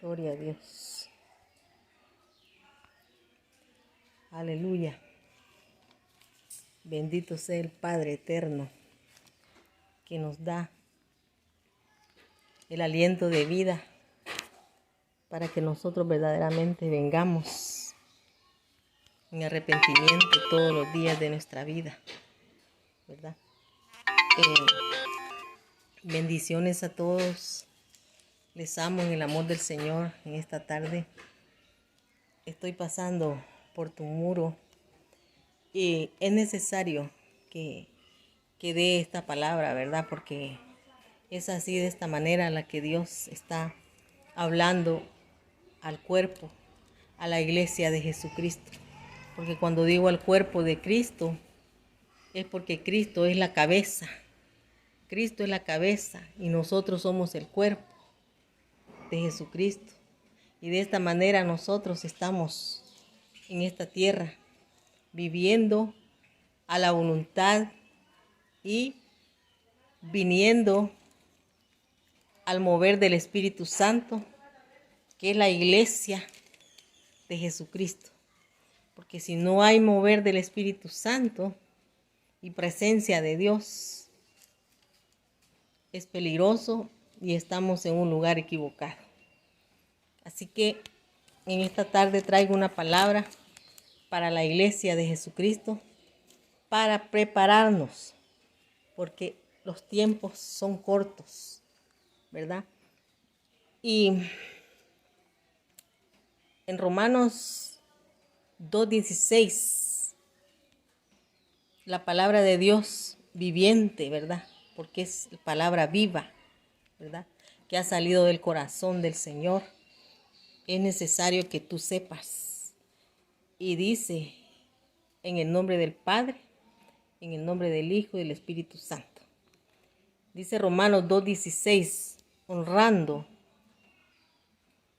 Gloria a Dios. Aleluya. Bendito sea el Padre eterno que nos da el aliento de vida para que nosotros verdaderamente vengamos en arrepentimiento todos los días de nuestra vida, ¿verdad? Bendiciones a todos. Les amo en el amor del Señor en esta tarde. Estoy pasando por tu muro y es necesario que dé esta palabra, ¿verdad? Porque es así, de esta manera, la que Dios está hablando al cuerpo, a la iglesia de Jesucristo. Porque cuando digo al cuerpo de Cristo, es porque Cristo es la cabeza. Cristo es la cabeza y nosotros somos el cuerpo de Jesucristo. Y de esta manera nosotros estamos en esta tierra viviendo a la voluntad y viniendo al mover del Espíritu Santo, que es la iglesia de Jesucristo. Porque si no hay mover del Espíritu Santo y presencia de Dios, es peligroso y estamos en un lugar equivocado. Así que en esta tarde traigo una palabra para la iglesia de Jesucristo, para prepararnos, porque los tiempos son cortos, ¿verdad? Y en Romanos 2:16, la palabra de Dios viviente, ¿verdad? Porque es palabra viva, ¿verdad? Que ha salido del corazón del Señor. Es necesario que tú sepas. Y dice, en el nombre del Padre, en el nombre del Hijo y del Espíritu Santo. Dice Romanos 2:16, honrando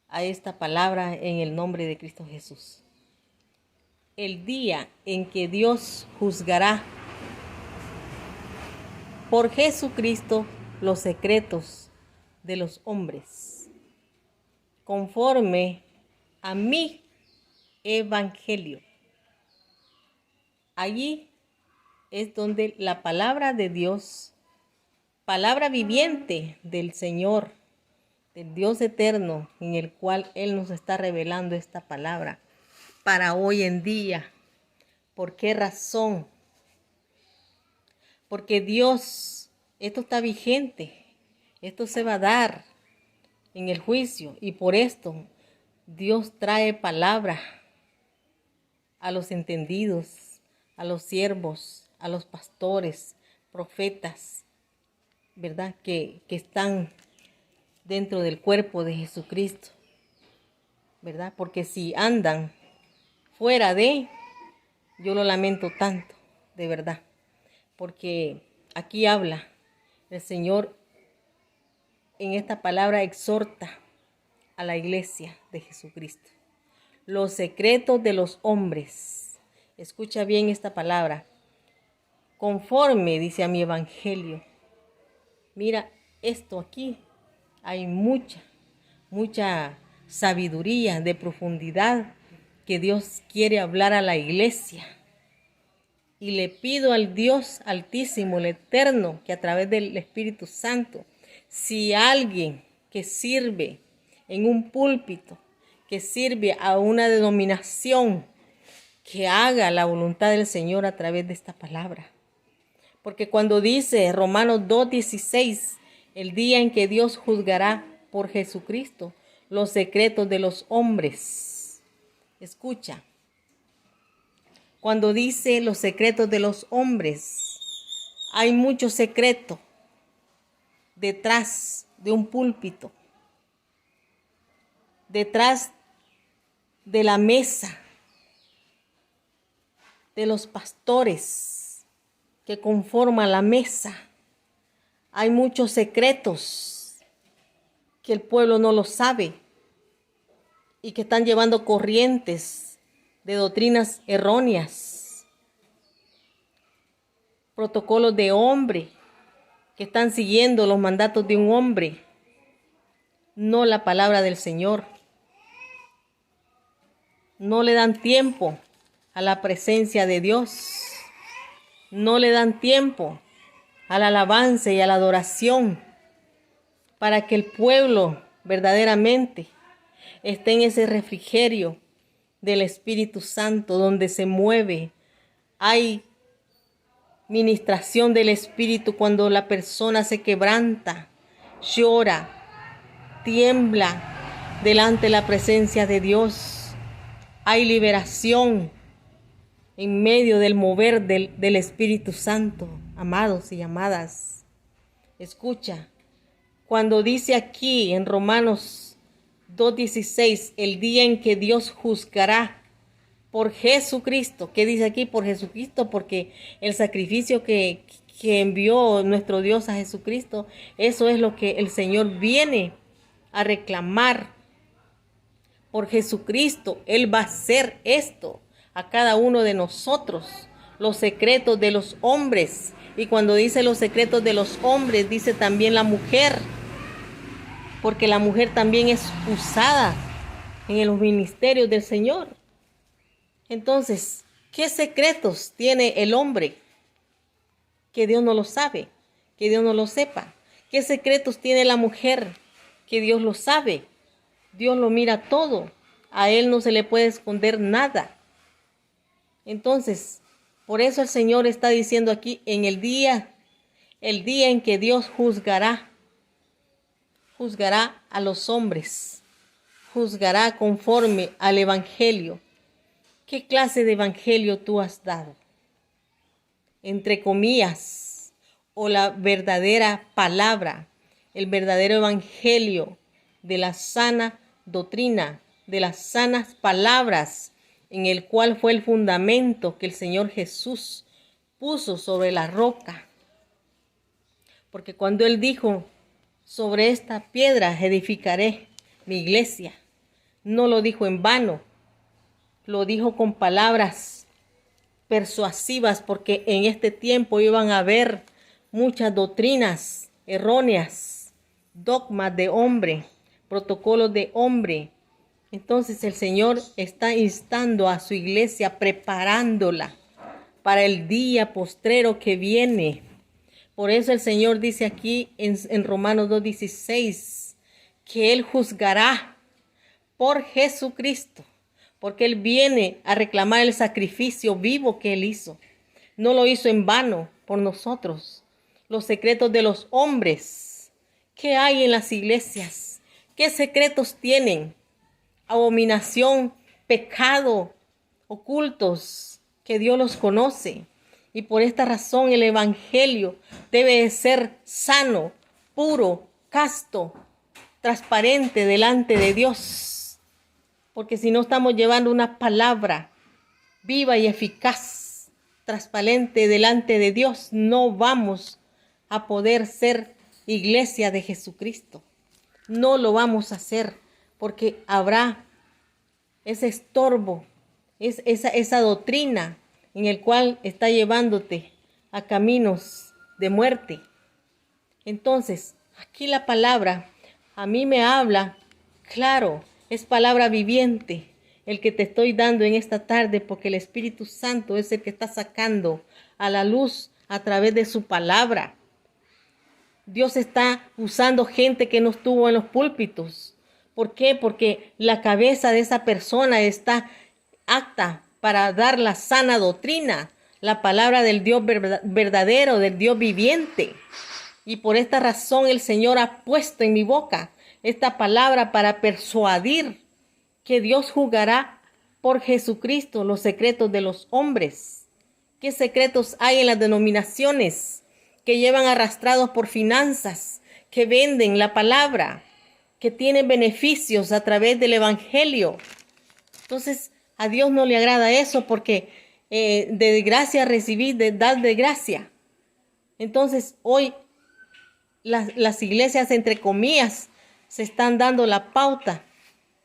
a esta palabra en el nombre de Cristo Jesús. El día en que Dios juzgará por Jesucristo los secretos de los hombres, conforme a mi evangelio. Allí es donde la palabra de Dios, palabra viviente del Señor, del Dios eterno, en el cual Él nos está revelando esta palabra para hoy en día. ¿Por qué razón? Porque Dios, esto está vigente, esto se va a dar en el juicio, y por esto Dios trae palabra a los entendidos, a los siervos, a los pastores, profetas, ¿verdad? Que están dentro del cuerpo de Jesucristo, ¿verdad? Porque si andan fuera de, yo lo lamento tanto, de verdad. Porque aquí habla el Señor, en esta palabra exhorta a la iglesia de Jesucristo. Los secretos de los hombres. Escucha bien esta palabra. Conforme, dice, a mi evangelio. Mira, esto aquí hay mucha sabiduría de profundidad que Dios quiere hablar a la iglesia. Y le pido al Dios Altísimo, el Eterno, que a través del Espíritu Santo, si alguien que sirve en un púlpito, que sirve a una denominación, que haga la voluntad del Señor a través de esta palabra. Porque cuando dice Romanos 2:16, el día en que Dios juzgará por Jesucristo los secretos de los hombres. Escucha. Cuando dice los secretos de los hombres, hay mucho secreto detrás de un púlpito, detrás de la mesa de los pastores que conforman la mesa. Hay muchos secretos que el pueblo no lo sabe y que están llevando corrientes de doctrinas erróneas, protocolos de hombre, que están siguiendo los mandatos de un hombre, no la palabra del Señor. no le dan tiempo a la presencia de Dios. No le dan tiempo a la alabanza y a la adoración para que el pueblo verdaderamente esté en ese refrigerio del Espíritu Santo donde se mueve. Hay ministración del Espíritu cuando la persona se quebranta, llora, tiembla delante de la presencia de Dios. Hay liberación en medio del mover del Espíritu Santo, amados y amadas. Escucha, cuando dice aquí en Romanos 2:16, el día en que Dios juzgará por Jesucristo. ¿Qué dice aquí? Por Jesucristo, porque el sacrificio que envió nuestro Dios a Jesucristo, eso es lo que el Señor viene a reclamar. Por Jesucristo, Él va a hacer esto a cada uno de nosotros, los secretos de los hombres. Y cuando dice los secretos de los hombres, dice también la mujer, porque la mujer también es usada en los ministerios del Señor. Entonces, ¿qué secretos tiene el hombre que Dios no lo sabe, que Dios no lo sepa? ¿Qué secretos tiene la mujer que Dios lo sabe? Dios lo mira todo, a Él no se le puede esconder nada. Entonces, por eso el Señor está diciendo aquí, en el día en que Dios juzgará a los hombres, juzgará conforme al Evangelio. ¿Qué clase de evangelio tú has dado? Entre comillas, o la verdadera palabra, el verdadero evangelio de la sana doctrina, de las sanas palabras, en el cual fue el fundamento que el Señor Jesús puso sobre la roca. Porque cuando Él dijo, sobre esta piedra edificaré mi iglesia, no lo dijo en vano. Lo dijo con palabras persuasivas, porque en este tiempo iban a haber muchas doctrinas erróneas, dogmas de hombre, protocolos de hombre. Entonces el Señor está instando a su iglesia, preparándola para el día postrero que viene. Por eso el Señor dice aquí en Romanos 2:16 que Él juzgará por Jesucristo, porque Él viene a reclamar el sacrificio vivo que Él hizo. No lo hizo en vano por nosotros. Los secretos de los hombres. ¿Qué hay en las iglesias? ¿Qué secretos tienen? Abominación, pecado, ocultos, que Dios los conoce. Y por esta razón el evangelio debe ser sano, puro, casto, transparente delante de Dios. Porque si no estamos llevando una palabra viva y eficaz, transparente delante de Dios, no vamos a poder ser iglesia de Jesucristo. No lo vamos a hacer porque habrá ese estorbo, esa doctrina en el cual está llevándote a caminos de muerte. Entonces, aquí la palabra a mí me habla claro. Es palabra viviente el que te estoy dando en esta tarde, porque el Espíritu Santo es el que está sacando a la luz a través de su palabra. Dios está usando gente que no estuvo en los púlpitos. ¿Por qué? Porque la cabeza de esa persona está apta para dar la sana doctrina, la palabra del Dios verdadero, del Dios viviente. Y por esta razón el Señor ha puesto en mi boca esta palabra para persuadir que Dios juzgará por Jesucristo los secretos de los hombres. ¿Qué secretos hay en las denominaciones que llevan arrastrados por finanzas, que venden la palabra, que tienen beneficios a través del evangelio? Entonces, a Dios no le agrada eso, porque de gracia recibí, de dar de gracia. Entonces, hoy las iglesias, entre comillas, se están dando la pauta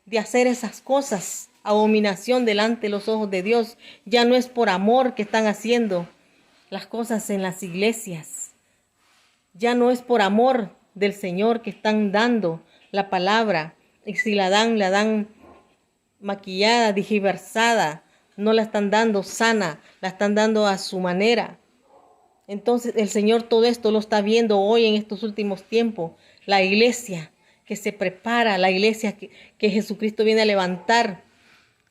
de hacer esas cosas, abominación delante de los ojos de Dios. Ya no es por amor que están haciendo las cosas en las iglesias. Ya no es por amor del Señor que están dando la palabra. Y si la dan maquillada, digiversada, no la están dando sana, la están dando a su manera. Entonces el Señor todo esto lo está viendo hoy en estos últimos tiempos. La iglesia que se prepara, la iglesia que Jesucristo viene a levantar,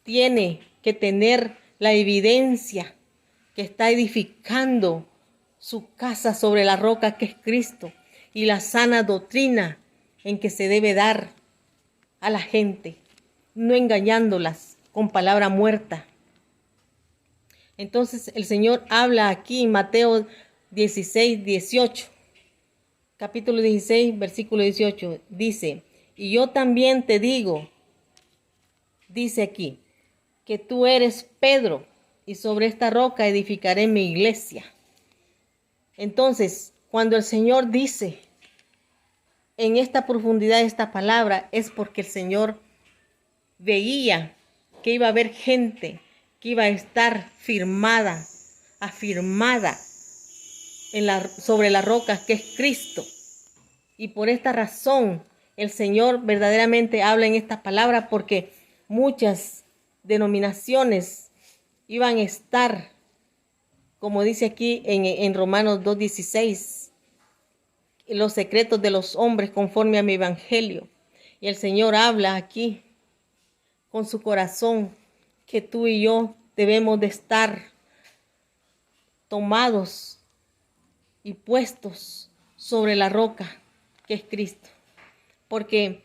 tiene que tener la evidencia que está edificando su casa sobre la roca que es Cristo y la sana doctrina en que se debe dar a la gente, no engañándolas con palabra muerta. Entonces el Señor habla aquí en Mateo 16, 18. Capítulo 16, versículo 18. Dice, y yo también te digo, dice aquí, que tú eres Pedro, y sobre esta roca edificaré mi iglesia. Entonces, cuando el Señor dice en esta profundidad esta palabra, es porque el Señor veía que iba a haber gente que iba a estar afirmada sobre la roca que es Cristo. Y por esta razón el Señor verdaderamente habla en esta palabra, porque muchas denominaciones iban a estar, como dice aquí en Romanos 2:16, los secretos de los hombres conforme a mi evangelio. Y el Señor habla aquí con su corazón que tú y yo debemos de estar tomados y puestos sobre la roca que es Cristo. Porque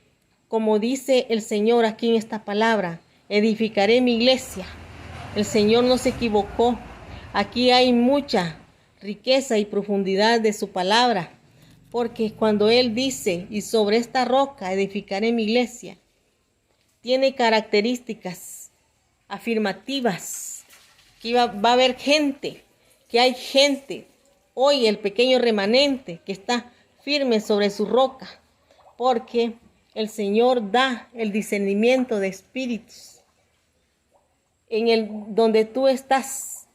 como dice el Señor aquí en esta palabra, edificaré mi iglesia. El Señor no se equivocó. Aquí hay mucha riqueza y profundidad de su palabra. Porque cuando Él dice, y sobre esta roca edificaré mi iglesia, tiene características afirmativas. Que va a haber gente, que hay gente, hoy el pequeño remanente que está firme sobre su roca, porque el Señor da el discernimiento de espíritus. Donde tú estás,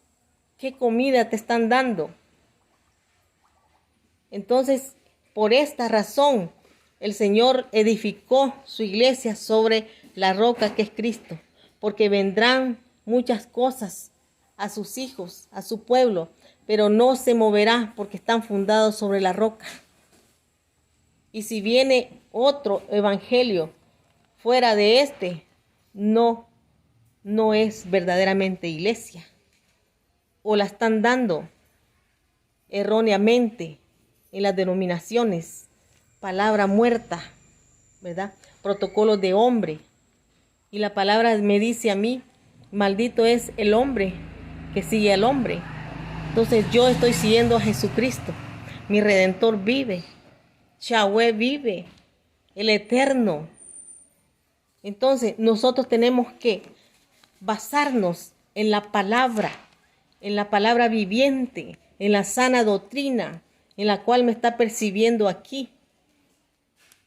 ¿qué comida te están dando? Entonces, por esta razón, el Señor edificó su iglesia sobre la roca que es Cristo, porque vendrán muchas cosas a sus hijos, a su pueblo, pero no se moverá porque están fundados sobre la roca. Y si viene otro evangelio fuera de este, no es verdaderamente iglesia, o la están dando erróneamente en las denominaciones, palabra muerta, ¿verdad? Protocolos de hombre. Y la palabra me dice a mí, maldito es el hombre que sigue al hombre. Entonces yo estoy siguiendo a Jesucristo. Mi Redentor vive. Yahweh vive. El Eterno. Entonces nosotros tenemos que basarnos en la palabra viviente, en la sana doctrina, en la cual me está percibiendo aquí.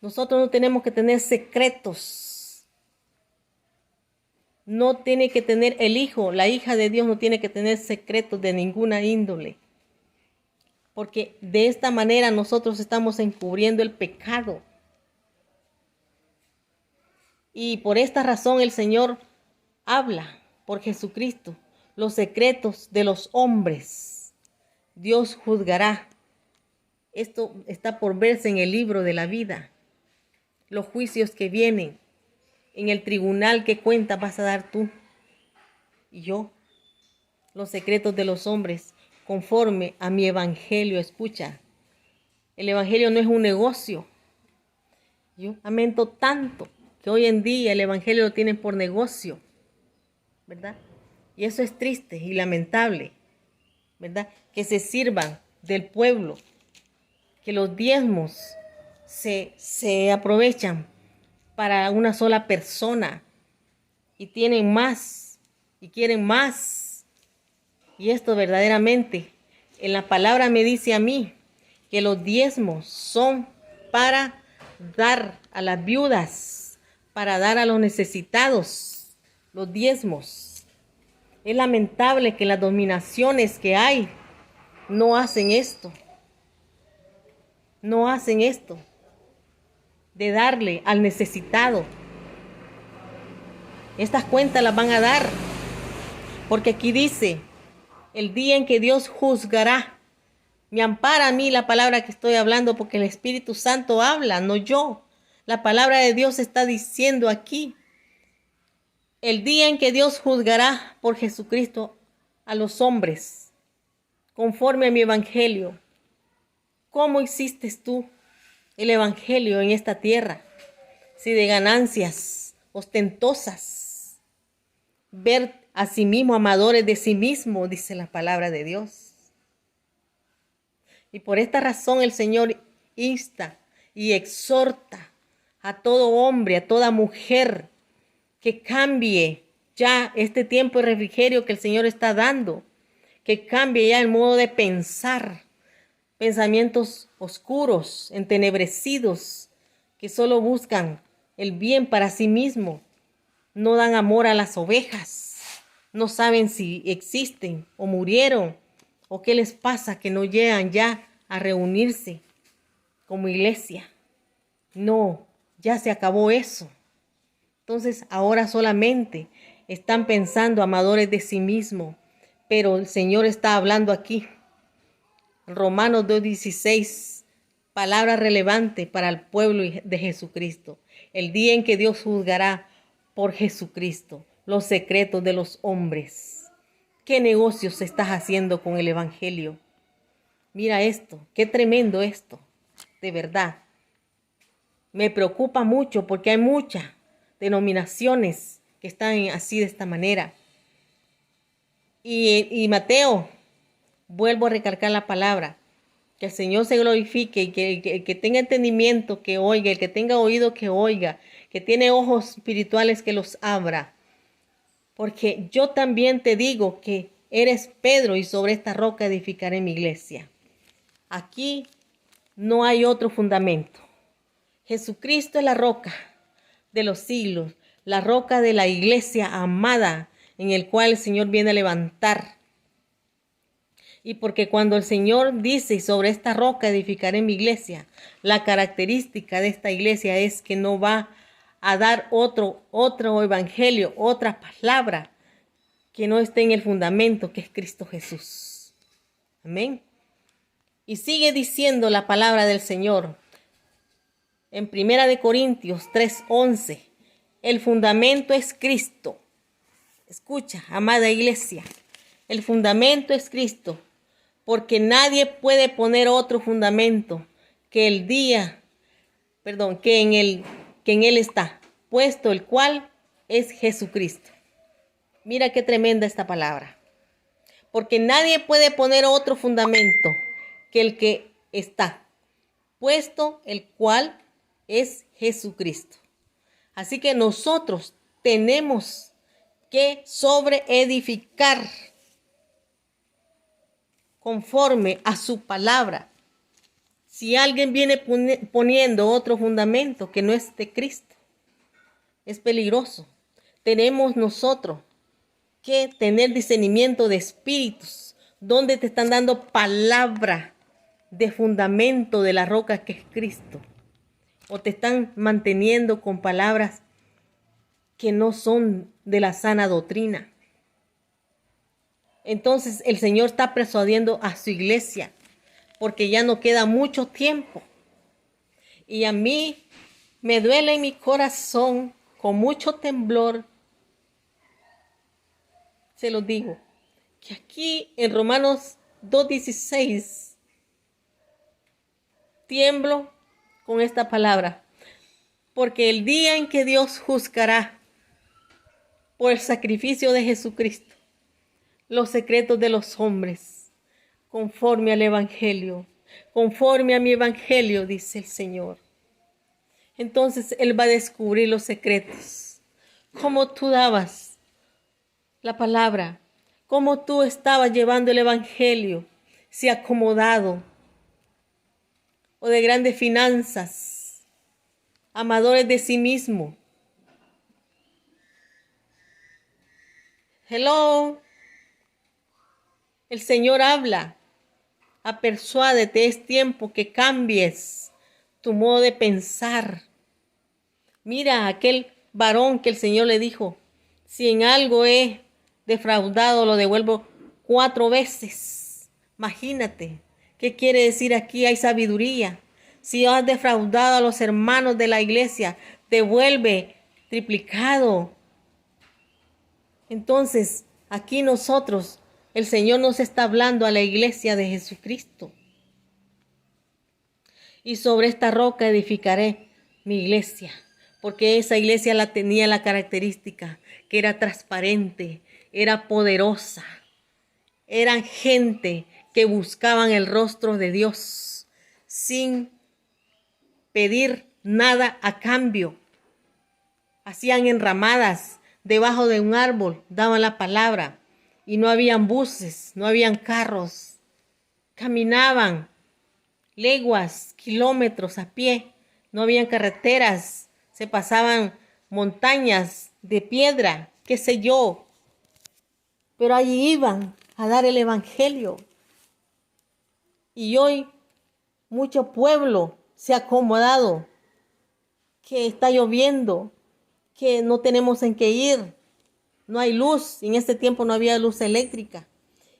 Nosotros no tenemos que tener secretos. No tiene que tener el hijo, la hija de Dios no tiene que tener secretos de ninguna índole. Porque de esta manera nosotros estamos encubriendo el pecado. Y por esta razón el Señor habla por Jesucristo los secretos de los hombres. Dios juzgará. Esto está por verse en el libro de la vida. Los juicios que vienen en el tribunal que cuenta vas a dar tú y yo. Los secretos de los hombres conforme a mi evangelio. Escucha, el evangelio no es un negocio. Yo lamento tanto que hoy en día el evangelio lo tienen por negocio, ¿verdad? Y eso es triste y lamentable, ¿verdad? Que se sirvan del pueblo, que los diezmos se aprovechan para una sola persona y tienen más y quieren más. Y esto verdaderamente, en la palabra me dice a mí que los diezmos son para dar a las viudas, para dar a los necesitados, los diezmos. Es lamentable que las dominaciones que hay no hacen esto. No hacen esto de darle al necesitado. Estas cuentas las van a dar. Porque aquí dice, el día en que Dios juzgará. Me ampara a mí la palabra que estoy hablando porque el Espíritu Santo habla, no yo. La palabra de Dios está diciendo aquí. El día en que Dios juzgará por Jesucristo a los hombres, conforme a mi evangelio. ¿Cómo hiciste tú el evangelio en esta tierra? Si de ganancias ostentosas, ver a sí mismo, amadores de sí mismo, dice la palabra de Dios. Y por esta razón el Señor insta y exhorta a todo hombre, a toda mujer, que cambie ya este tiempo de refrigerio que el Señor está dando, que cambie ya el modo de pensar, pensamientos oscuros, entenebrecidos, que solo buscan el bien para sí mismo, no dan amor a las ovejas, no saben si existen o murieron o qué les pasa que no llegan ya a reunirse como iglesia. No, ya se acabó eso. Entonces ahora solamente están pensando amadores de sí mismo, pero el Señor está hablando aquí. Romanos 2:16, palabra relevante para el pueblo de Jesucristo. El día en que Dios juzgará por Jesucristo los secretos de los hombres. ¿Qué negocios estás haciendo con el evangelio? Mira esto, qué tremendo esto, de verdad. Me preocupa mucho porque hay muchas denominaciones que están así de esta manera. Y Mateo, vuelvo a recalcar la palabra, que el Señor se glorifique y que el que tenga entendimiento que oiga, el que tenga oído que oiga, que tiene ojos espirituales que los abra. Porque yo también te digo que eres Pedro y sobre esta roca edificaré mi iglesia. Aquí no hay otro fundamento. Jesucristo es la roca de los siglos, la roca de la iglesia amada en el cual el Señor viene a levantar. Y porque cuando el Señor dice sobre esta roca edificaré mi iglesia, la característica de esta iglesia es que no va a dar otro evangelio, otra palabra que no esté en el fundamento que es Cristo Jesús. Amén. Y sigue diciendo la palabra del Señor en 1 Corintios 3:11. El fundamento es Cristo. Escucha, amada iglesia, el fundamento es Cristo, porque nadie puede poner otro fundamento que que en él está puesto, el cual es Jesucristo. Mira qué tremenda esta palabra. Porque nadie puede poner otro fundamento que el que está puesto, el cual es Jesucristo. Así que nosotros tenemos que sobreedificar conforme a su palabra. Si alguien viene poniendo otro fundamento que no es de Cristo, es peligroso. Tenemos nosotros que tener discernimiento de espíritus, donde te están dando palabra de fundamento de la roca que es Cristo, o te están manteniendo con palabras que no son de la sana doctrina. Entonces el Señor está persuadiendo a su iglesia, porque ya no queda mucho tiempo. Y a mí me duele en mi corazón, con mucho temblor, se lo digo, que aquí en Romanos 2:16 tiemblo con esta palabra, porque el día en que Dios juzgará por el sacrificio de Jesucristo los secretos de los hombres, conforme al evangelio, conforme a mi evangelio, dice el Señor. Entonces Él va a descubrir los secretos, cómo tú dabas la palabra, cómo tú estabas llevando el evangelio, si acomodado o de grandes finanzas, amadores de sí mismo. Hello. El Señor habla, persuádete, es tiempo que cambies tu modo de pensar. Mira a aquel varón que el Señor le dijo Si en algo he defraudado, lo devuelvo 4 veces. Imagínate, ¿qué quiere decir aquí? Hay sabiduría. Si has defraudado a los hermanos de la iglesia, devuelve triplicado. Entonces, aquí nosotros, el Señor nos está hablando a la iglesia de Jesucristo. Y sobre esta roca edificaré mi iglesia, porque esa iglesia la tenía la característica que era transparente, era poderosa, eran gente que buscaban el rostro de Dios sin pedir nada a cambio. Hacían enramadas debajo de un árbol, daban la palabra y no habían buses, no habían carros, caminaban leguas, kilómetros a pie, no habían carreteras, se pasaban montañas de piedra, qué sé yo, pero allí iban a dar el evangelio. Y hoy mucho pueblo se ha acomodado, que está lloviendo, que no tenemos en qué ir, no hay luz, en este tiempo no había luz eléctrica,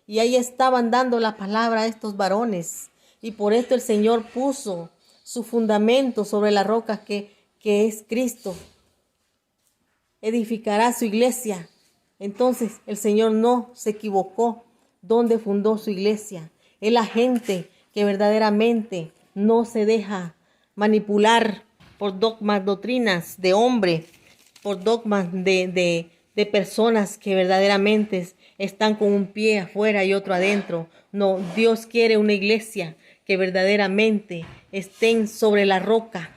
y ahí estaban dando la palabra a estos varones. Y por esto el Señor puso su fundamento sobre la roca que es Cristo. Edificará su iglesia. Entonces el Señor no se equivocó donde fundó su iglesia. Es la gente que verdaderamente no se deja manipular por dogmas, doctrinas de hombre, por dogmas de personas que verdaderamente están con un pie afuera y otro adentro. No, Dios quiere una iglesia que verdaderamente estén sobre la roca,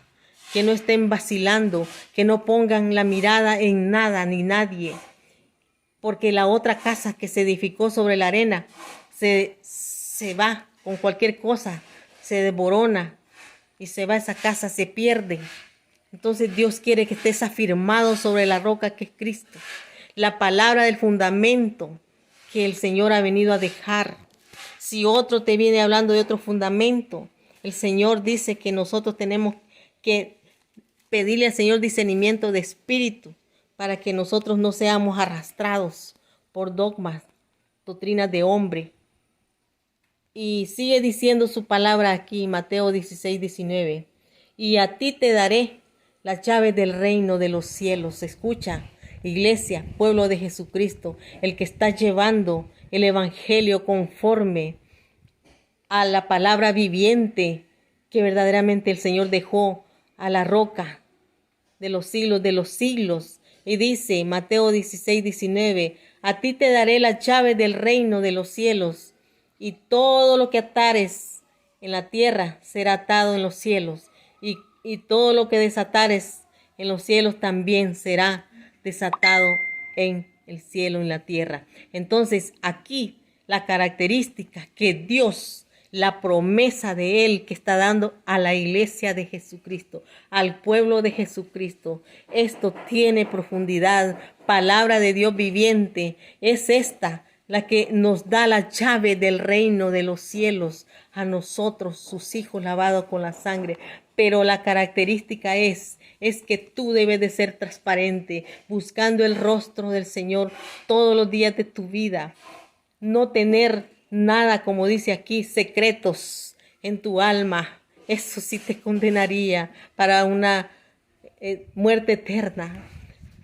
que no estén vacilando, que no pongan la mirada en nada ni nadie, porque la otra casa que se edificó sobre la arena se va con cualquier cosa, se desborona y se va esa casa, se pierde. Entonces Dios quiere que estés afirmado sobre la roca que es Cristo, la palabra del fundamento que el Señor ha venido a dejar. Si otro te viene hablando de otro fundamento, el Señor dice que nosotros tenemos que pedirle al Señor discernimiento de espíritu para que nosotros no seamos arrastrados por dogmas, doctrinas de hombre. Y sigue diciendo su palabra aquí, Mateo 16, 19. Y a ti te daré las llaves del reino de los cielos. Escucha, iglesia, pueblo de Jesucristo, el que está llevando el evangelio conforme a la palabra viviente que verdaderamente el Señor dejó a la roca de los siglos. Y dice Mateo 16, 19, a ti te daré las llaves del reino de los cielos, y todo lo que atares en la tierra será atado en los cielos, y todo lo que desatares en los cielos también será desatado en el cielo, en la tierra. Entonces aquí la característica que Dios, la promesa de Él que está dando a la iglesia de Jesucristo, al pueblo de Jesucristo, esto tiene profundidad. Palabra de Dios viviente, es esta la que nos da la llave del reino de los cielos a nosotros, sus hijos lavados con la sangre. Pero la característica es que tú debes de ser transparente, buscando el rostro del Señor todos los días de tu vida. No tener nada, como dice aquí, secretos en tu alma. Eso sí te condenaría para una muerte eterna.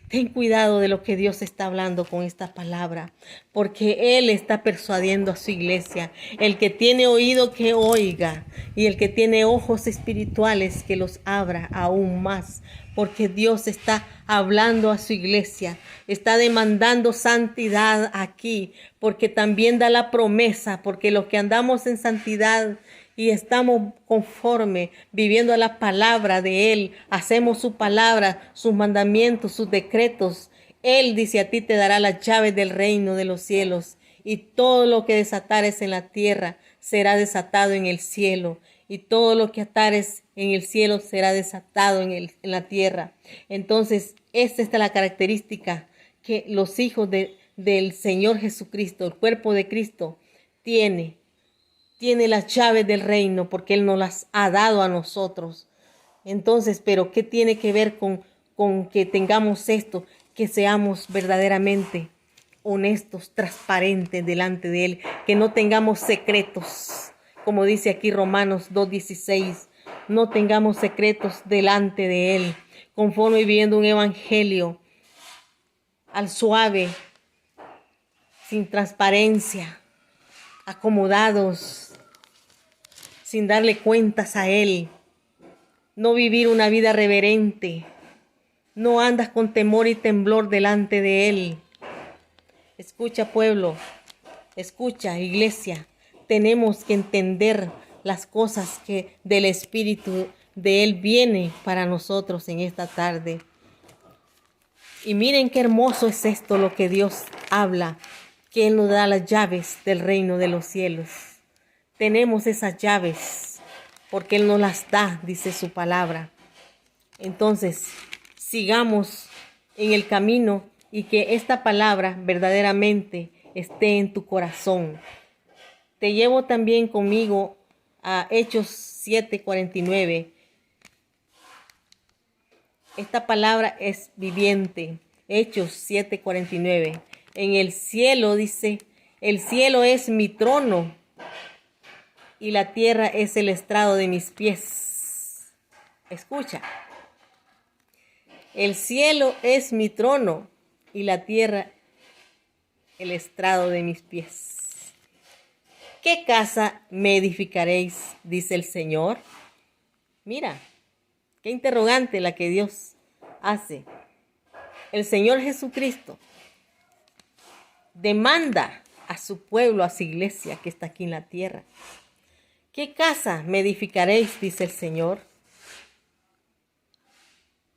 Ten cuidado de lo que Dios está hablando con esta palabra, porque Él está persuadiendo a su iglesia. El que tiene oído que oiga, y el que tiene ojos espirituales que los abra aún más, porque Dios está hablando a su iglesia, está demandando santidad aquí, porque también da la promesa, porque los que andamos en santidad y estamos conforme, viviendo a la palabra de Él, hacemos su palabra, sus mandamientos, sus decretos. Él dice, a ti te dará las llaves del reino de los cielos, y todo lo que desatares en la tierra será desatado en el cielo, y todo lo que atares en el cielo será desatado en la tierra. Entonces, esta es la característica que los hijos del Señor Jesucristo, el cuerpo de Cristo, tiene las llaves del reino, porque Él nos las ha dado a nosotros. Entonces, pero ¿qué tiene que ver con que tengamos esto? que seamos verdaderamente honestos, transparentes delante de Él, que no tengamos secretos, como dice aquí Romanos 2:16, no tengamos secretos delante de Él, conforme viviendo un evangelio al suave, sin transparencia, acomodados, sin darle cuentas a Él, no vivir una vida reverente, no andas con temor y temblor delante de Él. Escucha, pueblo, escucha, iglesia, tenemos que entender las cosas que del Espíritu de Él viene para nosotros en esta tarde. Y miren qué hermoso es esto lo que Dios habla, que Él nos da las llaves del reino de los cielos. Tenemos esas llaves porque Él nos las da, dice su palabra. Entonces, sigamos en el camino y que esta palabra verdaderamente esté en tu corazón. Te llevo también conmigo a Hechos 7:49. Esta palabra es viviente. Hechos 7:49. En el cielo dice, el cielo es mi trono y la tierra es el estrado de mis pies. Escucha. El cielo es mi trono y la tierra el estrado de mis pies. ¿Qué casa me edificaréis? Dice el Señor. Mira, qué interrogante la que Dios hace. El Señor Jesucristo demanda a su pueblo, a su iglesia que está aquí en la tierra. ¿Qué casa me edificaréis? Dice el Señor.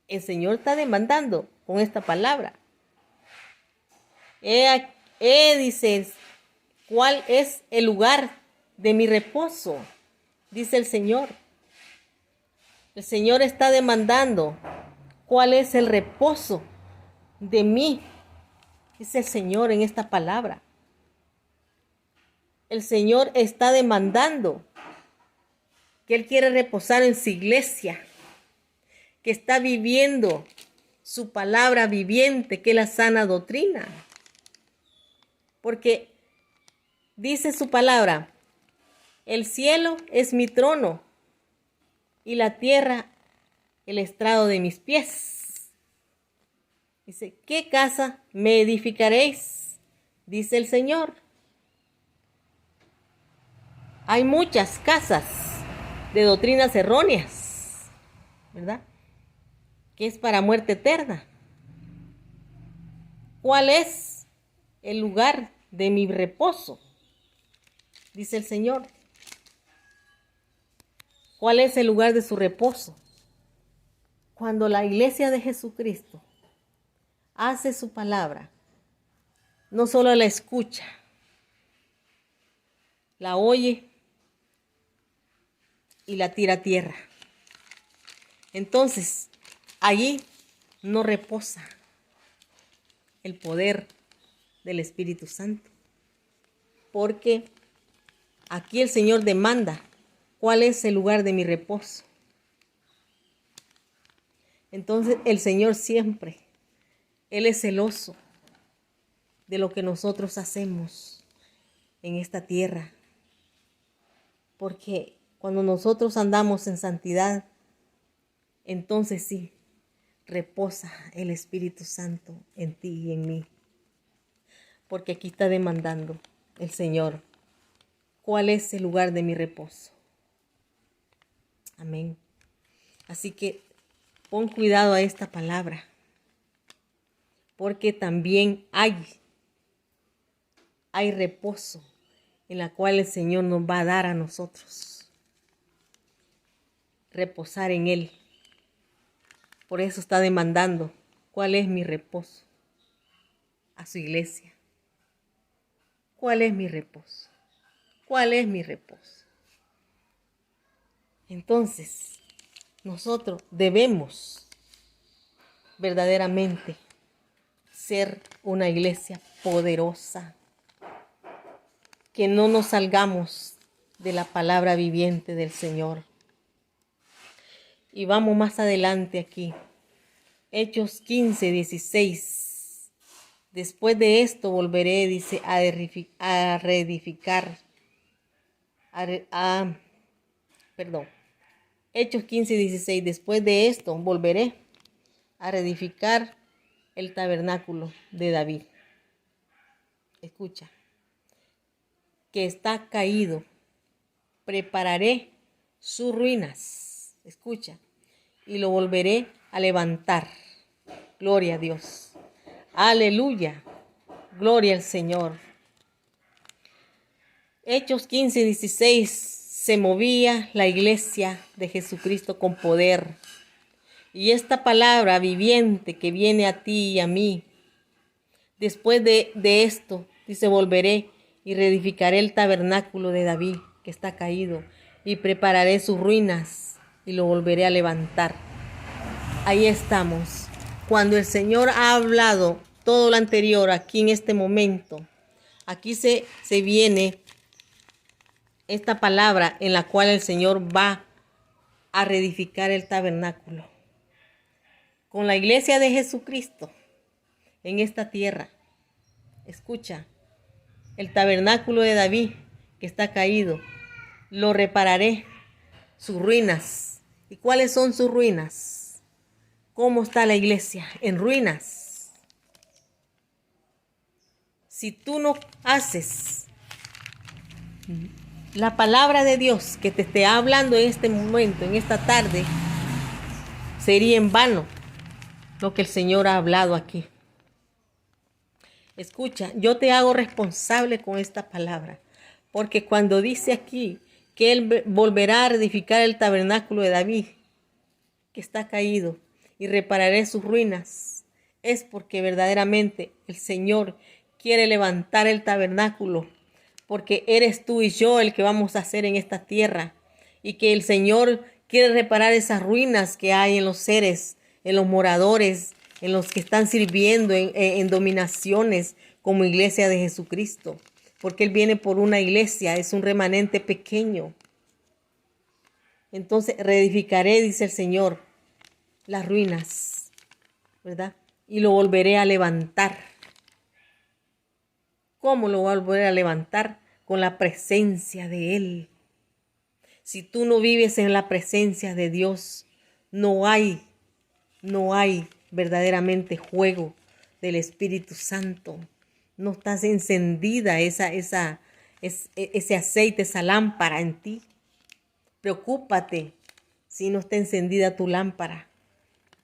El Señor está demandando con esta palabra. Dice, ¿cuál es el lugar de mi reposo? Dice el Señor. El Señor está demandando, ¿cuál es el reposo de mí? Dice el Señor en esta palabra. El Señor está demandando que Él quiere reposar en su iglesia, que está viviendo su palabra viviente, que es la sana doctrina. Porque dice su palabra, el cielo es mi trono y la tierra el estrado de mis pies. Dice, ¿qué casa me edificaréis? Dice el Señor. Hay muchas casas de doctrinas erróneas, ¿verdad? Que es para muerte eterna. ¿Cuál es el lugar de mi reposo? Dice el Señor. ¿Cuál es el lugar de su reposo? Cuando la iglesia de Jesucristo hace su palabra, no solo la escucha, la oye y la tira a tierra. Entonces, allí no reposa el poder del Espíritu Santo. Porque aquí el Señor demanda cuál es el lugar de mi reposo. Entonces el Señor siempre, Él es celoso de lo que nosotros hacemos en esta tierra. Porque cuando nosotros andamos en santidad, entonces sí, reposa el Espíritu Santo en ti y en mí. Porque aquí está demandando el Señor, ¿cuál es el lugar de mi reposo? Amén. Así que pon cuidado a esta palabra, porque también hay reposo en la cual el Señor nos va a dar a nosotros. Reposar en Él. Por eso está demandando cuál es mi reposo a su iglesia. ¿Cuál es mi reposo? ¿Cuál es mi reposo? Entonces, nosotros debemos verdaderamente ser una iglesia poderosa, que no nos salgamos de la palabra viviente del Señor. Y vamos más adelante aquí. Hechos 15:16. Después de esto volveré, dice, a reedificar. Perdón. Hechos 15:16. Después de esto volveré a reedificar el tabernáculo de David. Escucha. Que está caído. Prepararé sus ruinas. Escucha. Y lo volveré a levantar. Gloria a Dios. Aleluya. Gloria al Señor. Hechos 15:16. Se movía la iglesia de Jesucristo con poder. Y esta palabra viviente que viene a ti y a mí, después de esto, dice, volveré y reedificaré el tabernáculo de David que está caído y prepararé sus ruinas y lo volveré a levantar. Ahí estamos. Cuando el Señor ha hablado todo lo anterior aquí en este momento, aquí se viene esta palabra en la cual el Señor va a reedificar el tabernáculo. Con la iglesia de Jesucristo en esta tierra. Escucha, el tabernáculo de David que está caído, lo repararé, sus ruinas. ¿Y cuáles son sus ruinas? ¿Cómo está la iglesia? En ruinas. Si tú no haces la palabra de Dios que te esté hablando en este momento, en esta tarde, sería en vano lo que el Señor ha hablado aquí. Escucha, yo te hago responsable con esta palabra, porque cuando dice aquí que Él volverá a reedificar el tabernáculo de David, que está caído, y repararé sus ruinas, es porque verdaderamente el Señor quiere levantar el tabernáculo, porque eres tú y yo el que vamos a hacer en esta tierra, y que el Señor quiere reparar esas ruinas que hay en los seres, en los moradores, en los que están sirviendo en dominaciones como iglesia de Jesucristo, porque Él viene por una iglesia, es un remanente pequeño. Entonces reedificaré, dice el Señor, las ruinas, ¿verdad? Y lo volveré a levantar. ¿Cómo lo volveré a levantar? Con la presencia de Él. Si tú no vives en la presencia de Dios, no hay verdaderamente juego del Espíritu Santo. No estás encendida ese aceite, esa lámpara en ti. Preocúpate si no está encendida tu lámpara,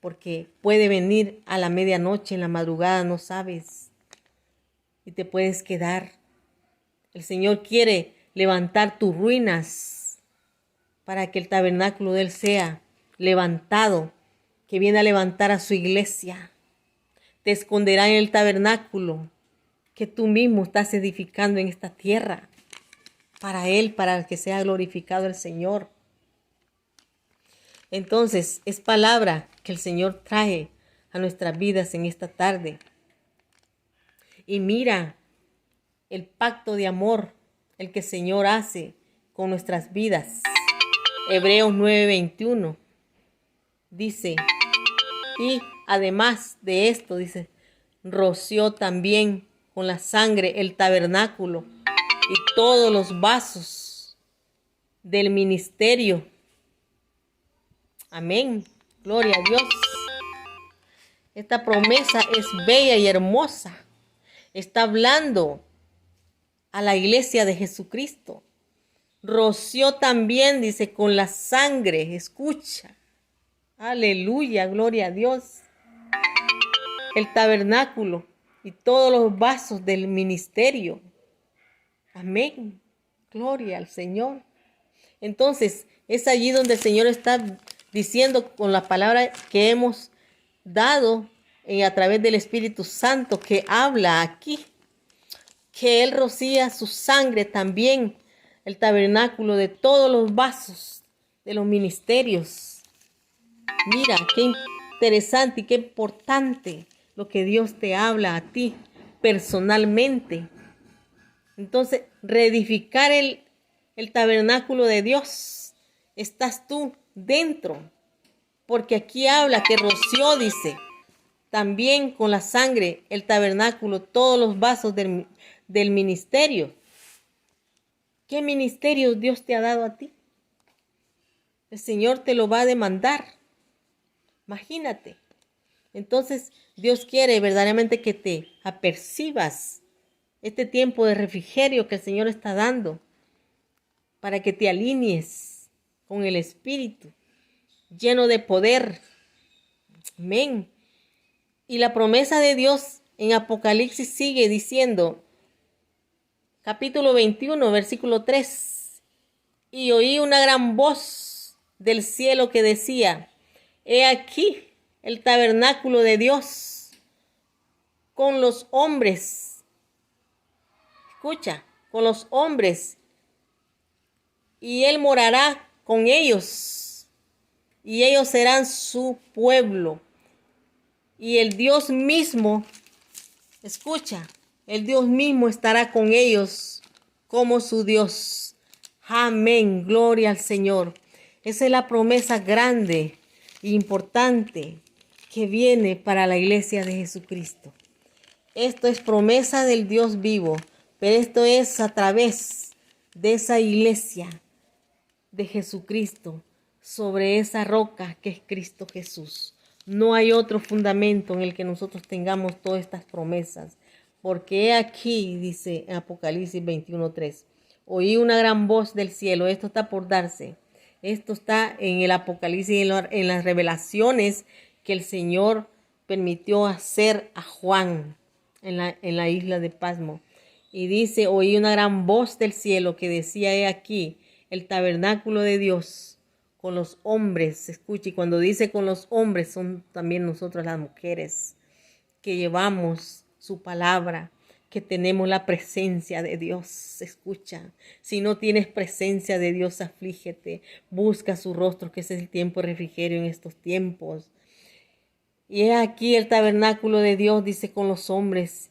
porque puede venir a la medianoche, en la madrugada, no sabes, y te puedes quedar. El Señor quiere levantar tus ruinas para que el tabernáculo de Él sea levantado, que viene a levantar a su iglesia. Te esconderá en el tabernáculo que tú mismo estás edificando en esta tierra, para Él, para que sea glorificado el Señor. Entonces, es palabra que el Señor trae a nuestras vidas en esta tarde. Y mira el pacto de amor, el que el Señor hace con nuestras vidas. Hebreos 9:21 dice, y además de esto, dice, roció también con la sangre el tabernáculo y todos los vasos del ministerio. Amén. Gloria a Dios. Esta promesa es bella y hermosa. Está hablando a la iglesia de Jesucristo. Roció también, dice, con la sangre. Escucha. Aleluya, gloria a Dios. El tabernáculo y todos los vasos del ministerio. Amén. Gloria al Señor. Entonces, es allí donde el Señor está diciendo con la palabra que hemos dado a través del Espíritu Santo que habla aquí, que Él rocía su sangre también, el tabernáculo de todos los vasos de los ministerios. Mira, qué interesante y qué importante lo que Dios te habla a ti personalmente. Entonces, reedificar el tabernáculo de Dios, estás tú dentro, porque aquí habla que roció, dice, también con la sangre, el tabernáculo, todos los vasos del ministerio. ¿Qué ministerio Dios te ha dado a ti? El Señor te lo va a demandar. Imagínate. Entonces, Dios quiere verdaderamente que te apercibas este tiempo de refrigerio que el Señor está dando para que te alinees con el Espíritu, lleno de poder. Amén. Y la promesa de Dios en Apocalipsis sigue diciendo, capítulo 21, versículo 3, y oí una gran voz del cielo que decía, he aquí el tabernáculo de Dios con los hombres. Escucha, con los hombres. Y Él morará con ellos. Y ellos serán su pueblo. Y el Dios mismo, escucha, el Dios mismo estará con ellos como su Dios. Amén, gloria al Señor. Esa es la promesa grande e importante que viene para la iglesia de Jesucristo. Esto es promesa del Dios vivo, pero esto es a través de esa iglesia de Jesucristo, sobre esa roca que es Cristo Jesús. No hay otro fundamento en el que nosotros tengamos todas estas promesas, porque he aquí, dice en Apocalipsis 21:3, oí una gran voz del cielo. Esto está por darse. Esto está en el Apocalipsis, en las revelaciones que el Señor permitió hacer a Juan en la isla de Pasmo. Y dice, oí una gran voz del cielo que decía, he aquí, el tabernáculo de Dios con los hombres. Escuche, y cuando dice con los hombres, son también nosotros las mujeres que llevamos su palabra, que tenemos la presencia de Dios. Escucha, si no tienes presencia de Dios, aflígete, busca su rostro, que ese es el tiempo de refrigerio en estos tiempos. Y he aquí el tabernáculo de Dios, dice, con los hombres,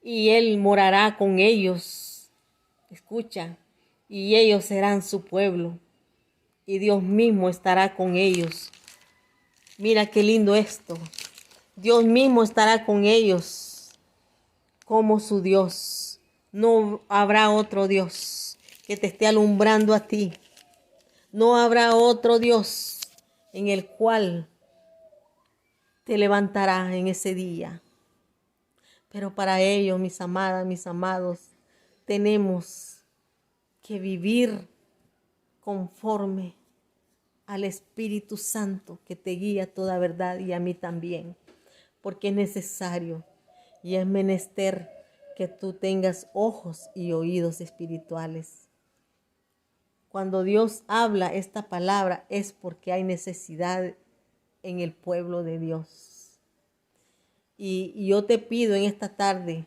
y Él morará con ellos. Escucha, y ellos serán su pueblo, y Dios mismo estará con ellos. Mira qué lindo esto. Dios mismo estará con ellos como su Dios. No habrá otro Dios que te esté alumbrando a ti. No habrá otro Dios en el cual te levantará en ese día. Pero para ello, mis amadas, mis amados, tenemos que vivir conforme al Espíritu Santo que te guía toda verdad, y a mí también, porque es necesario y es menester que tú tengas ojos y oídos espirituales. Cuando Dios habla esta palabra es porque hay necesidad en el pueblo de Dios. Y yo te pido en esta tarde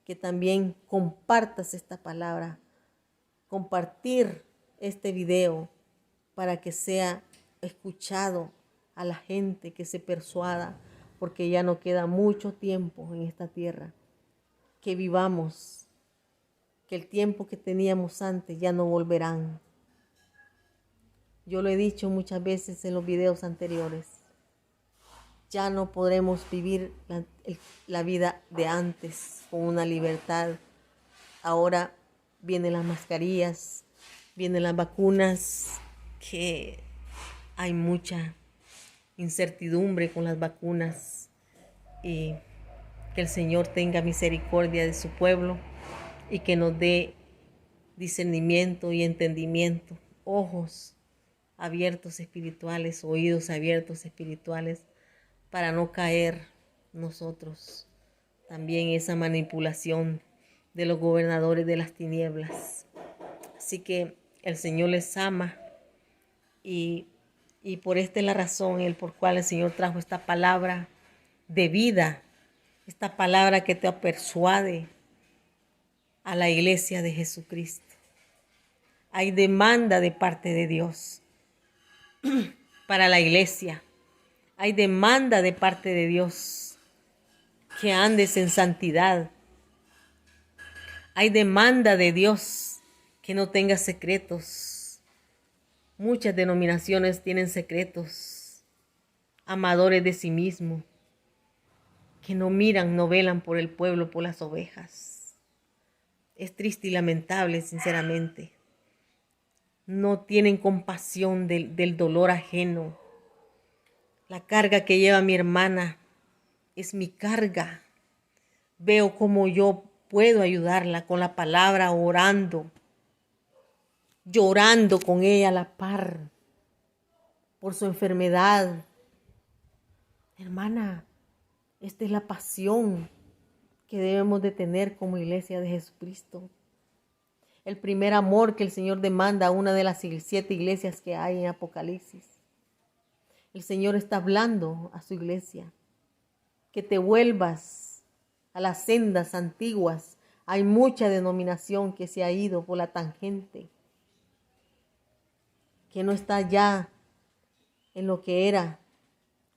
que también compartas esta palabra, compartir este video para que sea escuchado a la gente, que se persuada, porque ya no queda mucho tiempo en esta tierra. Que vivamos, que el tiempo que teníamos antes ya no volverán. Yo lo he dicho muchas veces en los videos anteriores. Ya no podremos vivir la vida de antes con una libertad. Ahora vienen las mascarillas, vienen las vacunas, que hay mucha incertidumbre con las vacunas, y que el Señor tenga misericordia de su pueblo y que nos dé discernimiento y entendimiento, ojos abiertos espirituales, oídos abiertos espirituales, para no caer nosotros también en esa manipulación de los gobernadores de las tinieblas. Así que el Señor les ama, y por esta es la razón por cual el Señor trajo esta palabra de vida, esta palabra que te persuade a la iglesia de Jesucristo. Hay demanda de parte de Dios para la iglesia. Hay demanda de parte de Dios que andes en santidad. Hay demanda de Dios que no tengas secretos. Muchas denominaciones tienen secretos, amadores de sí mismos. que no miran, no velan por el pueblo, por las ovejas. Es triste y lamentable, sinceramente. No tienen compasión del dolor ajeno. La carga que lleva mi hermana es mi carga. Veo cómo yo puedo ayudarla con la palabra, orando, llorando con ella a la par por su enfermedad. Hermana, esta es la pasión que debemos de tener como iglesia de Jesucristo. El primer amor que el Señor demanda a una de las 7 iglesias que hay en Apocalipsis. El Señor está hablando a su iglesia, que te vuelvas a las sendas antiguas. Hay mucha denominación que se ha ido por la tangente, que no está ya en lo que era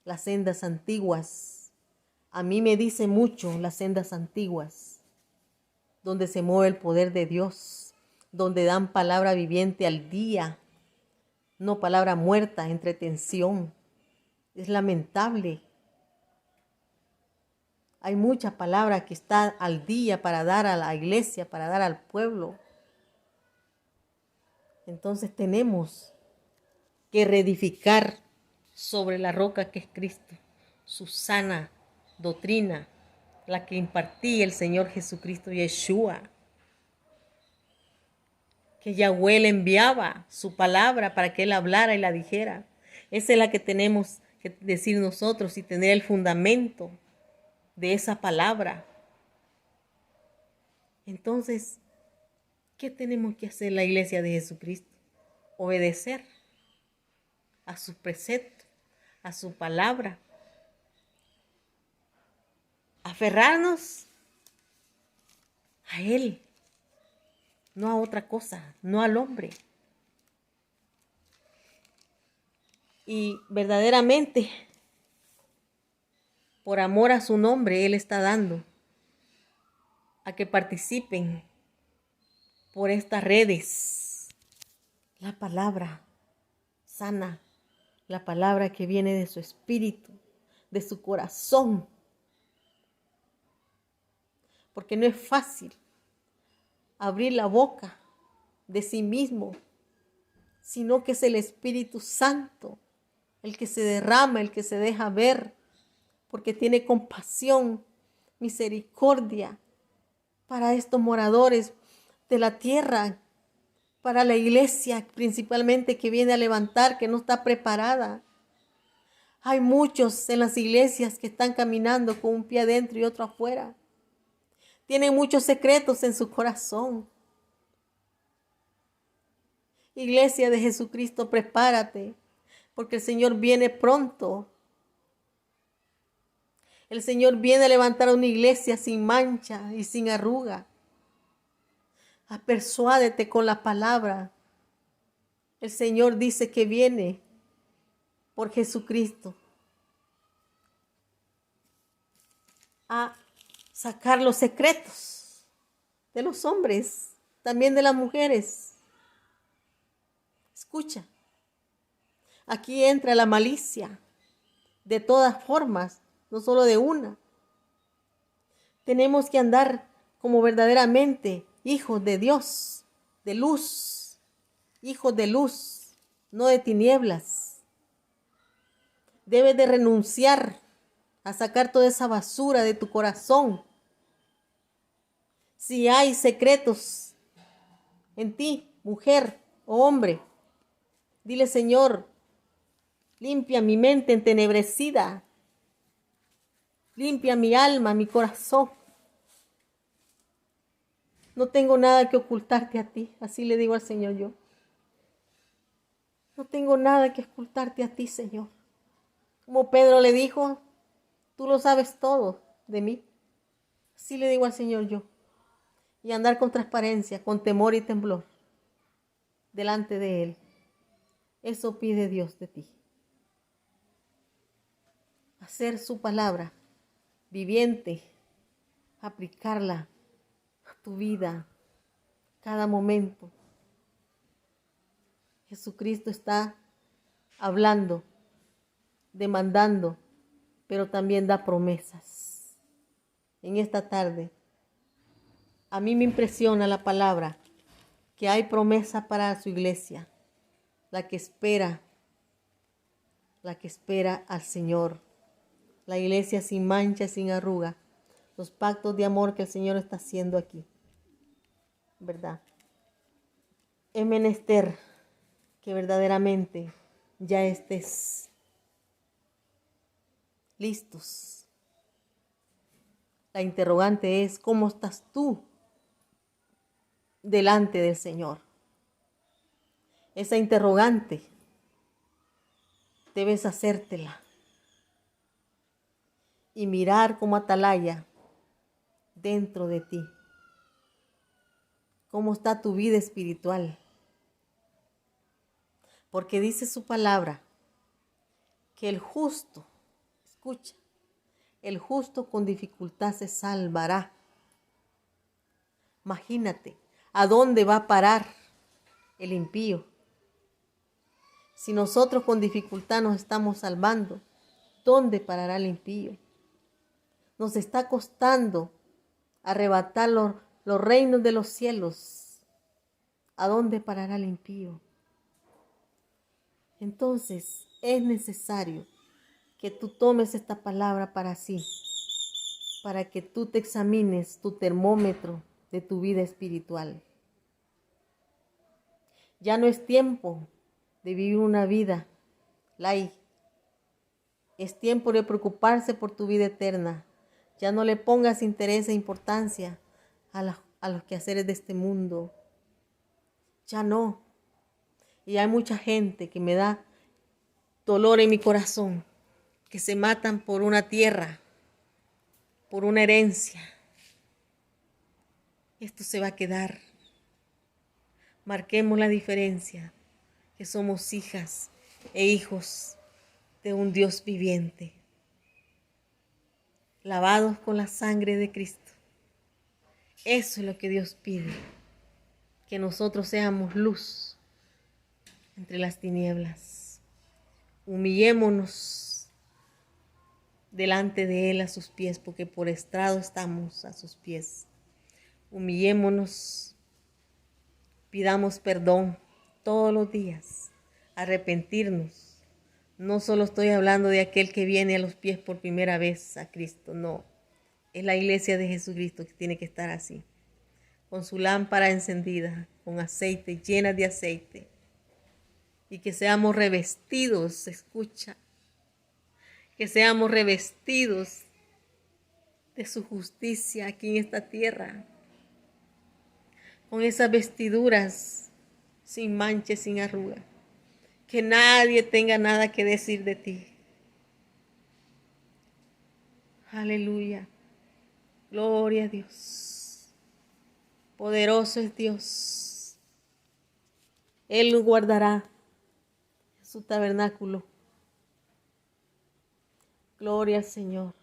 las sendas antiguas. A mí me dice mucho las sendas antiguas, donde se mueve el poder de Dios, donde dan palabra viviente al día, no palabra muerta, entretención. Es lamentable. Hay mucha palabra que está al día para dar a la iglesia, para dar al pueblo. Entonces tenemos que reedificar sobre la roca que es Cristo, su sana doctrina, la que impartía el Señor Jesucristo Yeshua, que Yahweh le enviaba su palabra para que Él hablara y la dijera. Esa es la que tenemos que decir nosotros y tener el fundamento de esa palabra. Entonces, ¿qué tenemos que hacer la iglesia de Jesucristo? Obedecer a sus preceptos, a su palabra. Aferrarnos a Él, no a otra cosa, no al hombre. Y verdaderamente, por amor a su nombre, Él está dando a que participen por estas redes la palabra sana, la palabra que viene de su espíritu, de su corazón. Porque no es fácil abrir la boca de sí mismo, sino que es el Espíritu Santo el que se derrama, el que se deja ver, porque tiene compasión, misericordia para estos moradores de la tierra, para la iglesia principalmente que viene a levantar, que no está preparada. Hay muchos en las iglesias que están caminando con un pie adentro y otro afuera. Tienen muchos secretos en su corazón. Iglesia de Jesucristo, prepárate, porque el Señor viene pronto. El Señor viene a levantar una iglesia sin mancha y sin arruga. Persuádete con la palabra. El Señor dice que viene por Jesucristo a sacar los secretos de los hombres, también de las mujeres. Escucha, aquí entra la malicia de todas formas, no solo de una. Tenemos que andar como verdaderamente hijos de Dios, de luz, hijos de luz, no de tinieblas. Debes de renunciar a sacar toda esa basura de tu corazón. Si hay secretos en ti, mujer o hombre, dile: Señor, limpia mi mente entenebrecida, limpia mi alma, mi corazón. No tengo nada que ocultarte a ti, así le digo al Señor yo. No tengo nada que ocultarte a ti, Señor. Como Pedro le dijo: tú lo sabes todo de mí. Así le digo al Señor yo. Y andar con transparencia, con temor y temblor delante de Él. Eso pide Dios de ti. Hacer su palabra viviente, aplicarla a tu vida, cada momento. Jesucristo está hablando, demandando, pero también da promesas. en esta tarde. A mí me impresiona la palabra que hay promesa para su iglesia, la que espera al Señor, la iglesia sin mancha, sin arruga, los pactos de amor que el Señor está haciendo aquí, ¿verdad? Es menester que verdaderamente ya estés listos. La interrogante es, ¿cómo estás tú delante del Señor? Esa interrogante debes hacértela y mirar como atalaya dentro de ti. ¿Cómo está tu vida espiritual? Porque dice su palabra que el justo, escucha, el justo con dificultad se salvará. Imagínate, ¿a dónde va a parar el impío? Si nosotros con dificultad nos estamos salvando, ¿dónde parará el impío? Nos está costando arrebatar los reinos de los cielos. ¿A dónde parará el impío? Entonces es necesario que tú tomes esta palabra para sí, para que tú te examines tu termómetro de tu vida espiritual. Ya no es tiempo de vivir una vida light. Es tiempo de preocuparse por tu vida eterna. Ya no le pongas interés e importancia a los quehaceres de este mundo. Ya no. Y hay mucha gente que me da dolor en mi corazón, que se matan por una tierra, por una herencia. Esto se va a quedar. Marquemos la diferencia, que somos hijas e hijos de un Dios viviente, lavados con la sangre de Cristo. Eso es lo que Dios pide, que nosotros seamos luz entre las tinieblas. Humillémonos delante de Él a sus pies, porque por estrado estamos a sus pies. Humillémonos, pidamos perdón todos los días, arrepentirnos. No solo estoy hablando de aquel que viene a los pies por primera vez a Cristo, no. Es la iglesia de Jesucristo que tiene que estar así, con su lámpara encendida, con aceite, llena de aceite. Y que seamos revestidos, escucha, que seamos revestidos de su justicia aquí en esta tierra, con esas vestiduras sin mancha, sin arruga. Que nadie tenga nada que decir de ti. Aleluya. Gloria a Dios. Poderoso es Dios. Él guardará su tabernáculo. Gloria al Señor.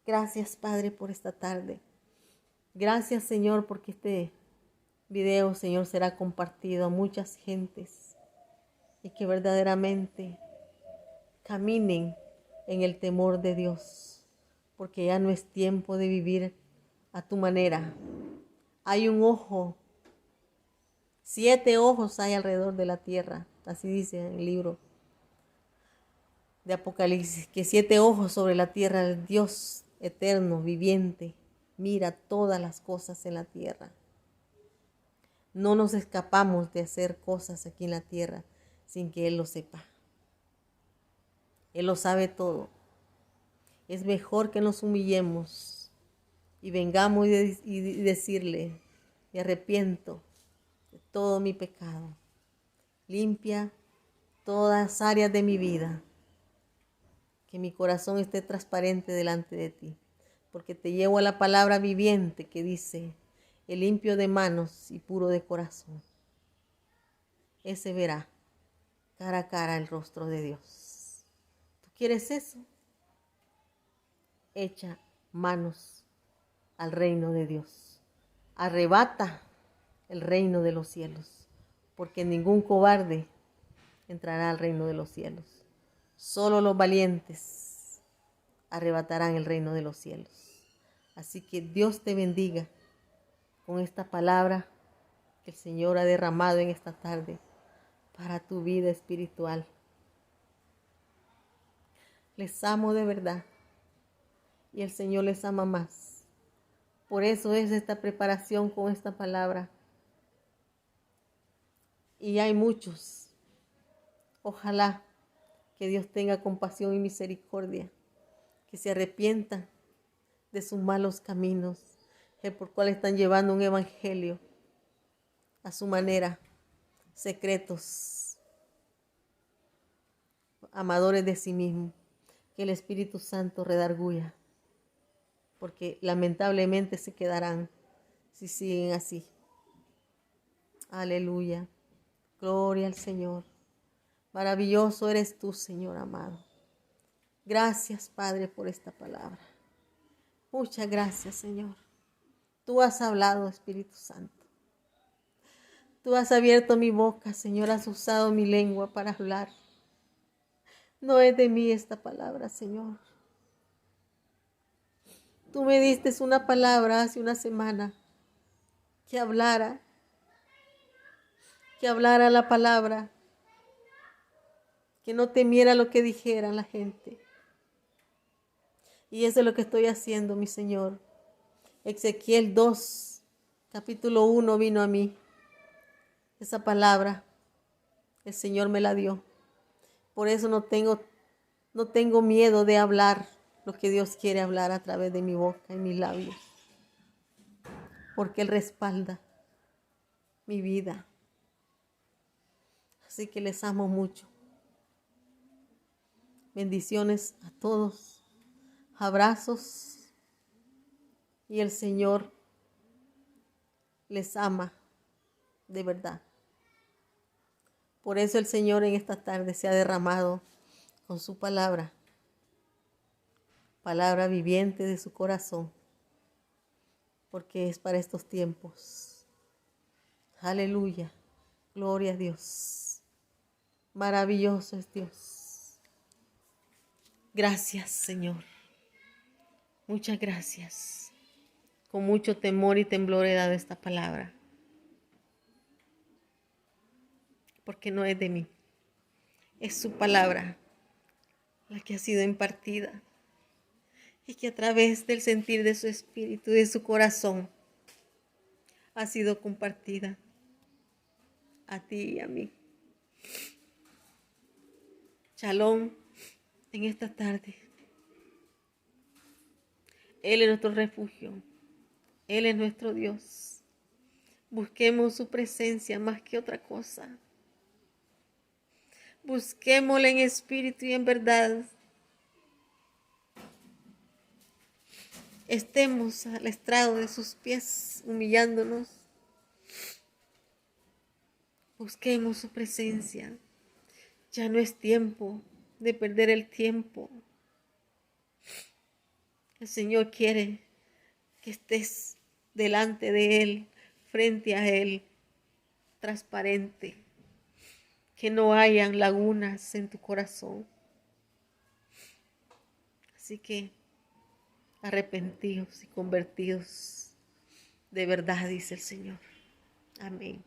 Gracias, Padre, por esta tarde. Gracias, Señor, porque este video, Señor, será compartido a muchas gentes y que verdaderamente caminen en el temor de Dios, porque ya no es tiempo de vivir a tu manera. Hay un ojo, 7 ojos hay alrededor de la tierra, así dice en el libro de Apocalipsis, que 7 ojos sobre la tierra, el Dios eterno, viviente, mira todas las cosas en la tierra. No nos escapamos de hacer cosas aquí en la tierra sin que Él lo sepa. Él lo sabe todo. Es mejor que nos humillemos y vengamos y decirle, me arrepiento de todo mi pecado. Limpia todas las áreas de mi vida. Que mi corazón esté transparente delante de ti. Porque te llevo a la palabra viviente que dice, el limpio de manos y puro de corazón, ese verá cara a cara el rostro de Dios. ¿Tú quieres eso? Echa manos al reino de Dios. Arrebata el reino de los cielos, porque ningún cobarde entrará al reino de los cielos. Solo los valientes arrebatarán el reino de los cielos. Así que Dios te bendiga con esta palabra que el Señor ha derramado en esta tarde para tu vida espiritual. Les amo de verdad y el Señor les ama más. Por eso es esta preparación con esta palabra. Y hay muchos. Ojalá que Dios tenga compasión y misericordia, que se arrepientan de sus malos caminos, que por cual están llevando un evangelio a su manera, secretos, amadores de sí mismos, que el Espíritu Santo redarguya, porque lamentablemente se quedarán si siguen así. Aleluya, gloria al Señor. Maravilloso eres tú, Señor amado. Gracias, Padre, por esta palabra. Muchas gracias, Señor. Tú has hablado, Espíritu Santo. Tú has abierto mi boca, Señor, has usado mi lengua para hablar. No es de mí esta palabra, Señor. Tú me diste una palabra hace una semana que hablara la palabra, que no temiera lo que dijera la gente. Y eso es lo que estoy haciendo, mi Señor. Ezequiel 2, capítulo 1 vino a mí. Esa palabra, el Señor me la dio. Por eso no tengo miedo de hablar lo que Dios quiere hablar a través de mi boca y mis labios. Porque Él respalda mi vida. Así que les amo mucho. Bendiciones a todos. Abrazos. Y el Señor les ama de verdad. Por eso el Señor en esta tarde se ha derramado con su palabra. Palabra viviente de su corazón. Porque es para estos tiempos. Aleluya. Gloria a Dios. Maravilloso es Dios. Gracias, Señor. Muchas gracias. Con mucho temor y temblor he dado esta palabra. Porque no es de mí. Es su palabra la que ha sido impartida. Y que a través del sentir de su espíritu y de su corazón ha sido compartida a ti y a mí. Shalom en esta tarde. Él es nuestro refugio. Él es nuestro Dios. Busquemos su presencia más que otra cosa. Busquémosle en espíritu y en verdad. Estemos al estrado de sus pies, humillándonos. Busquemos su presencia. Ya no es tiempo de perder el tiempo. El Señor quiere que estés delante de Él, frente a Él, transparente. Que no hayan lagunas en tu corazón. Así que arrepentidos y convertidos de verdad, dice el Señor. Amén.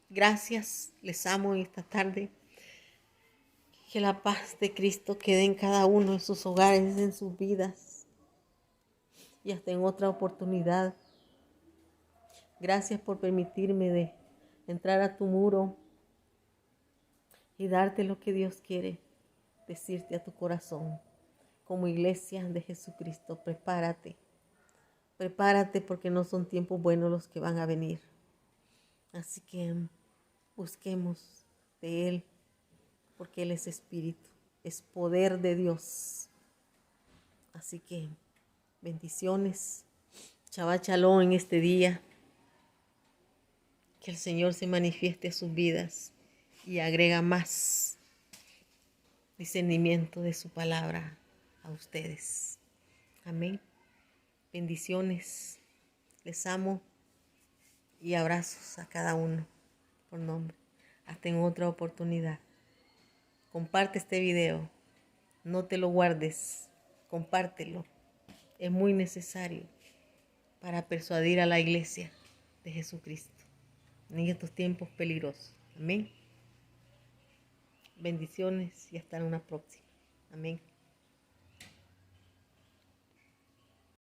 Gracias, les amo en esta tarde. Que la paz de Cristo quede en cada uno, en sus hogares, en sus vidas. Y hasta en otra oportunidad. Gracias por permitirme de entrar a tu muro y darte lo que Dios quiere decirte a tu corazón. Como iglesia de Jesucristo, prepárate. Prepárate porque no son tiempos buenos los que van a venir. Así que busquemos de Él, porque Él es espíritu, es poder de Dios. Así que bendiciones, Shabbat Shalom en este día. Que el Señor se manifieste a sus vidas y agrega más discernimiento de su palabra a ustedes. Amén. Bendiciones. Les amo y abrazos a cada uno por nombre. Hasta en otra oportunidad. Comparte este video. No te lo guardes. Compártelo. es muy necesario para persuadir a la iglesia de Jesucristo en estos tiempos peligrosos. Amén. Bendiciones y hasta una próxima. Amén.